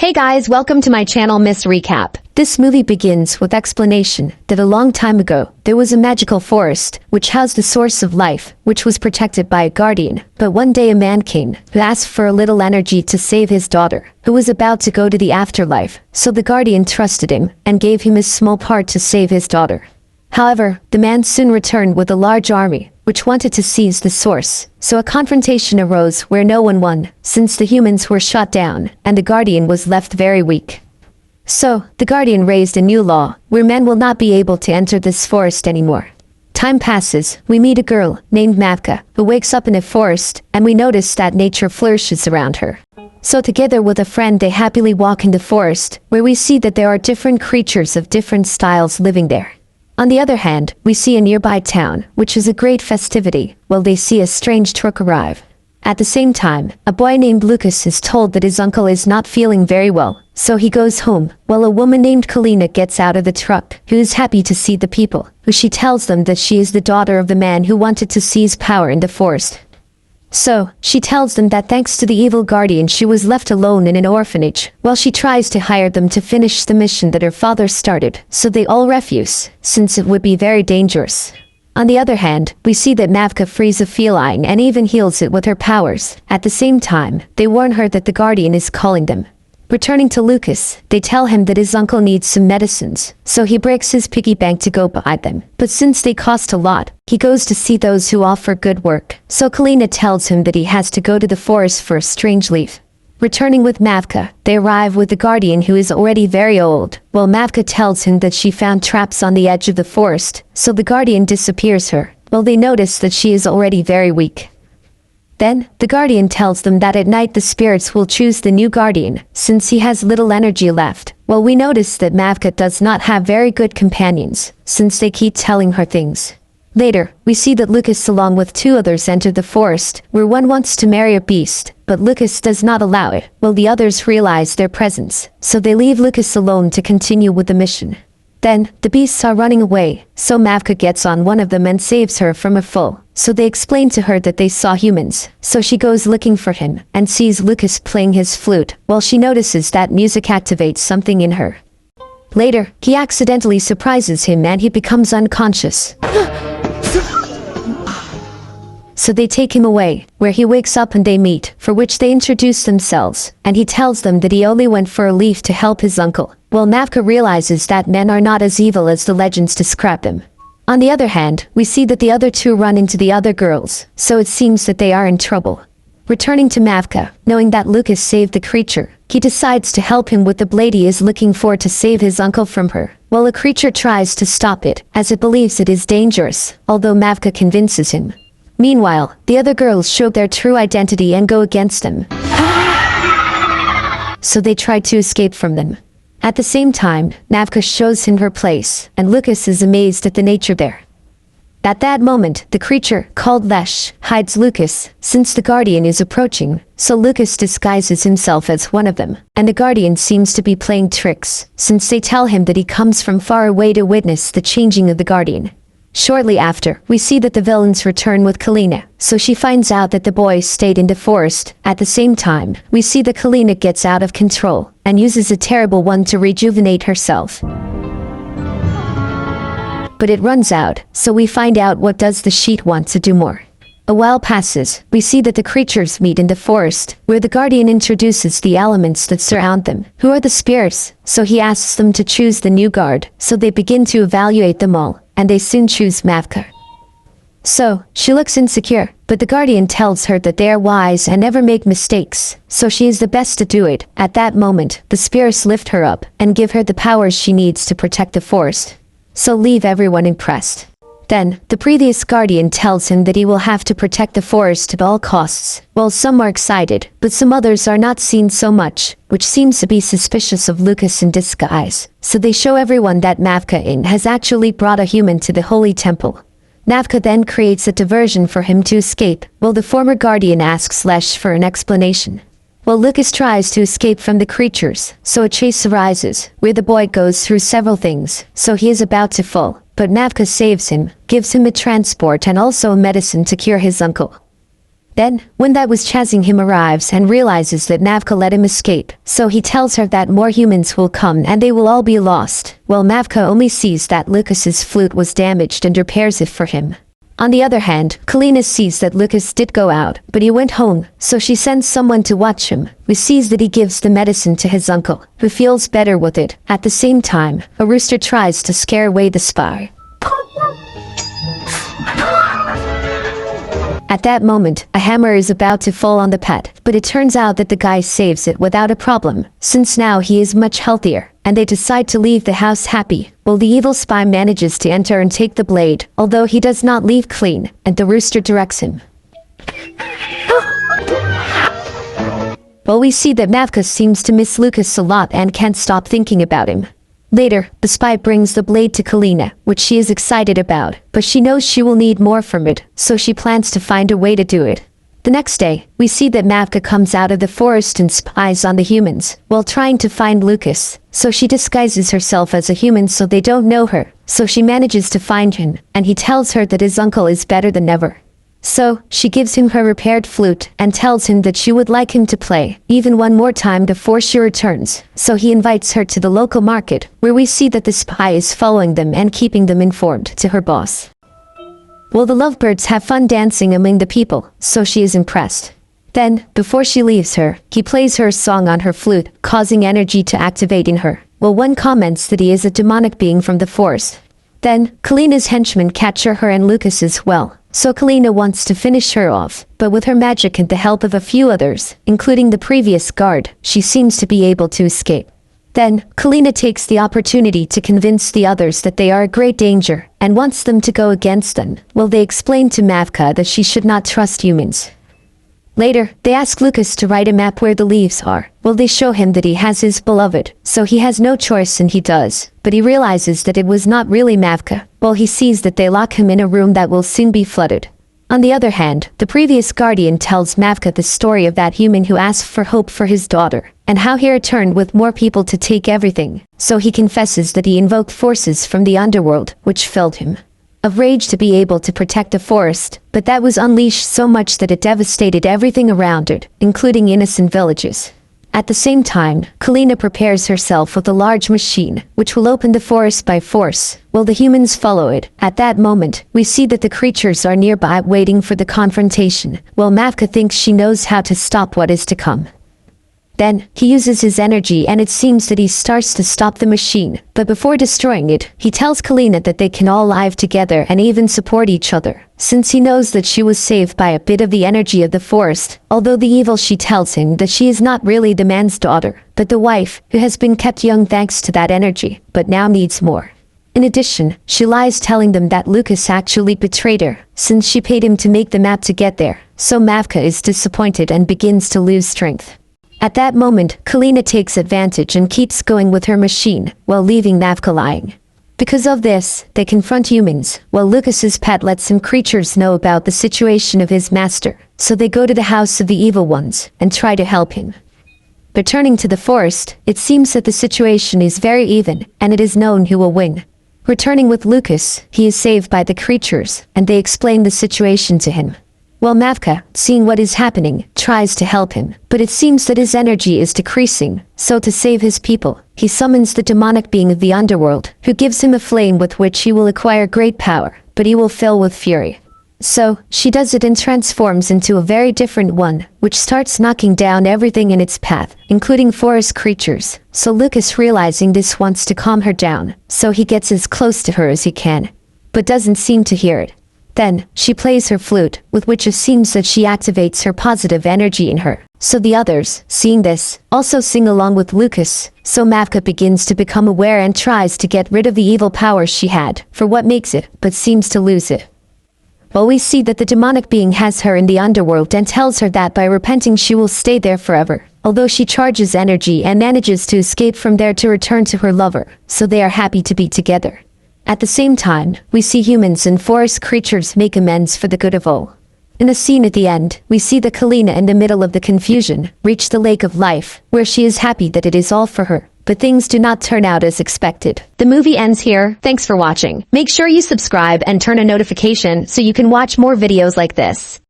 Hey guys, welcome to my channel Miss Recap. This movie begins with explanation that a long time ago, there was a magical forest, which housed the source of life, which was protected by a guardian. But one day a man came, who asked for a little energy to save his daughter, who was about to go to the afterlife. So the guardian trusted him, and gave him a small part to save his daughter. However, the man soon returned with a large army, which wanted to seize the source. So a confrontation arose where no one won, since the humans were shot down, and the guardian was left very weak. So, the guardian raised a new law, where men will not be able to enter this forest anymore. Time passes, we meet a girl, named Mavka, who wakes up in a forest, and we notice that nature flourishes around her. So together with a friend they happily walk in the forest, where we see that there are different creatures of different styles living there. On the other hand, we see a nearby town, which is a great festivity, while they see a strange truck arrive. At the same time, a boy named Lucas is told that his uncle is not feeling very well, so he goes home, while a woman named Kalina gets out of the truck, who is happy to see the people, who she tells them that she is the daughter of the man who wanted to seize power in the forest. So, she tells them that thanks to the evil guardian she was left alone in an orphanage, while she tries to hire them to finish the mission that her father started, so they all refuse, since it would be very dangerous. On the other hand, we see that Mavka frees a feline and even heals it with her powers. At the same time, they warn her that the guardian is calling them. Returning to Lucas, they tell him that his uncle needs some medicines, so he breaks his piggy bank to go buy them. But since they cost a lot, he goes to see those who offer good work. So Kalina tells him that he has to go to the forest for a strange leaf. Returning with Mavka, they arrive with the guardian who is already very old, while Mavka tells him that she found traps on the edge of the forest, so the guardian disappears her, while they notice that she is already very weak. Then, the guardian tells them that at night the spirits will choose the new guardian, since he has little energy left. Well, we notice that Mavka does not have very good companions, since they keep telling her things. Later, we see that Lucas along with two others enter the forest, where one wants to marry a beast, but Lucas does not allow it, while the others realize their presence, so they leave Lucas alone to continue with the mission. Then, the beasts are running away, so Mavka gets on one of them and saves her from a foe. So they explain to her that they saw humans, so she goes looking for him, and sees Lucas playing his flute, while she notices that music activates something in her. Later, he accidentally surprises him and he becomes unconscious. So they take him away, where he wakes up and they meet, for which they introduce themselves, and he tells them that he only went for a leaf to help his uncle, while Mavka realizes that men are not as evil as the legends describe them. On the other hand, we see that the other two run into the other girls, so it seems that they are in trouble. Returning to Mavka, knowing that Lucas saved the creature, he decides to help him with the blade he is looking for to save his uncle from her, while the creature tries to stop it, as it believes it is dangerous, although Mavka convinces him. Meanwhile, the other girls show their true identity and go against them. So they try to escape from them. At the same time, Mavka shows him her place, and Lucas is amazed at the nature there. At that moment, the creature, called Lesh, hides Lucas, since the guardian is approaching, so Lucas disguises himself as one of them, and the guardian seems to be playing tricks, since they tell him that he comes from far away to witness the changing of the guardian. Shortly after, we see that the villains return with Kalina, so she finds out that the boys stayed in the forest. At the same time, we see that Kalina gets out of control, and uses a terrible one to rejuvenate herself. But it runs out, so we find out what does the sheet want to do more. A while passes, we see that the creatures meet in the forest, where the guardian introduces the elements that surround them, who are the spirits, so he asks them to choose the new guard, so they begin to evaluate them all, and they soon choose Mavka. So, she looks insecure, but the guardian tells her that they are wise and never make mistakes, so she is the best to do it. At that moment, the spirits lift her up, and give her the powers she needs to protect the forest. So leave everyone impressed. Then, the previous guardian tells him that he will have to protect the forest at all costs. Well, some are excited, but some others are not seen so much, which seems to be suspicious of Lucas in disguise. So they show everyone that Mavka has actually brought a human to the holy temple. Mavka then creates a diversion for him to escape, while the former guardian asks Lesh for an explanation. Well, Lucas tries to escape from the creatures, so a chase arises, where the boy goes through several things, so he is about to fall. But Mavka saves him, gives him a transport and also a medicine to cure his uncle. Then, when that was chasing him arrives and realizes that Mavka let him escape, so he tells her that more humans will come and they will all be lost, while Mavka only sees that Lucas's flute was damaged and repairs it for him. On the other hand, Kalina sees that Lucas did go out, but he went home, so she sends someone to watch him, who sees that he gives the medicine to his uncle, who feels better with it. At the same time, a rooster tries to scare away the spy. At that moment, a hammer is about to fall on the pet, but it turns out that the guy saves it without a problem, since now he is much healthier, and they decide to leave the house happy, while the evil spy manages to enter and take the blade, although he does not leave clean, and the rooster directs him. Well, we see that Mavka seems to miss Lucas a lot and can't stop thinking about him. Later, the spy brings the blade to Kalina, which she is excited about, but she knows she will need more from it, so she plans to find a way to do it. The next day, we see that Mavka comes out of the forest and spies on the humans, while trying to find Lucas, so she disguises herself as a human so they don't know her, so she manages to find him, and he tells her that his uncle is better than ever. So, she gives him her repaired flute and tells him that she would like him to play, even one more time before she returns. So he invites her to the local market, where we see that the spy is following them and keeping them informed to her boss. Well, the lovebirds have fun dancing among the people, so she is impressed. Then, before she leaves her, he plays her a song on her flute, causing energy to activate in her. Well, one comments that he is a demonic being from the forest. Then, Kalina's henchmen capture her and Lucas as well. So Kalina wants to finish her off, but with her magic and the help of a few others, including the previous guard, she seems to be able to escape. Then, Kalina takes the opportunity to convince the others that they are a great danger, and wants them to go against them, while they explain to Mavka that she should not trust humans. Later, they ask Lucas to write a map where the leaves are. Well, they show him that he has his beloved, so he has no choice and he does. But he realizes that it was not really Mavka, while he sees that they lock him in a room that will soon be flooded. On the other hand, the previous guardian tells Mavka the story of that human who asked for hope for his daughter, and how he returned with more people to take everything. So he confesses that he invoked forces from the underworld, which filled him of rage to be able to protect the forest, but that was unleashed so much that it devastated everything around it, including innocent villages. At the same time, Kalina prepares herself with a large machine, which will open the forest by force, while the humans follow it. At that moment, we see that the creatures are nearby waiting for the confrontation, while Mavka thinks she knows how to stop what is to come. Then, he uses his energy and it seems that he starts to stop the machine, but before destroying it, he tells Kalina that they can all live together and even support each other, since he knows that she was saved by a bit of the energy of the forest, although the evil she tells him that she is not really the man's daughter, but the wife, who has been kept young thanks to that energy, but now needs more. In addition, she lies telling them that Lucas actually betrayed her, since she paid him to make the map to get there, so Mavka is disappointed and begins to lose strength. At that moment, Kalina takes advantage and keeps going with her machine, while leaving Mavka lying. Because of this, they confront humans, while Lucas's pet lets some creatures know about the situation of his master, so they go to the house of the evil ones, and try to help him. Returning to the forest, it seems that the situation is very even, and it is known who will win. Returning with Lucas, he is saved by the creatures, and they explain the situation to him. While Mavka, seeing what is happening, tries to help him, but it seems that his energy is decreasing, so to save his people, he summons the demonic being of the underworld, who gives him a flame with which he will acquire great power, but he will fill with fury. So, she does it and transforms into a very different one, which starts knocking down everything in its path, including forest creatures. So Lucas, realizing this, wants to calm her down, so he gets as close to her as he can, but doesn't seem to hear it. Then, she plays her flute, with which it seems that she activates her positive energy in her. So the others, seeing this, also sing along with Lucas, so Mavka begins to become aware and tries to get rid of the evil powers she had, for what makes it, but seems to lose it. Well, we see that the demonic being has her in the underworld and tells her that by repenting she will stay there forever, although she charges energy and manages to escape from there to return to her lover, so they are happy to be together. At the same time, we see humans and forest creatures make amends for the good of all. In the scene at the end, we see that Kalina, in the middle of the confusion, reach the lake of life, where she is happy that it is all for her, but things do not turn out as expected. The movie ends here. Thanks for watching. Make sure you subscribe and turn on notification so you can watch more videos like this.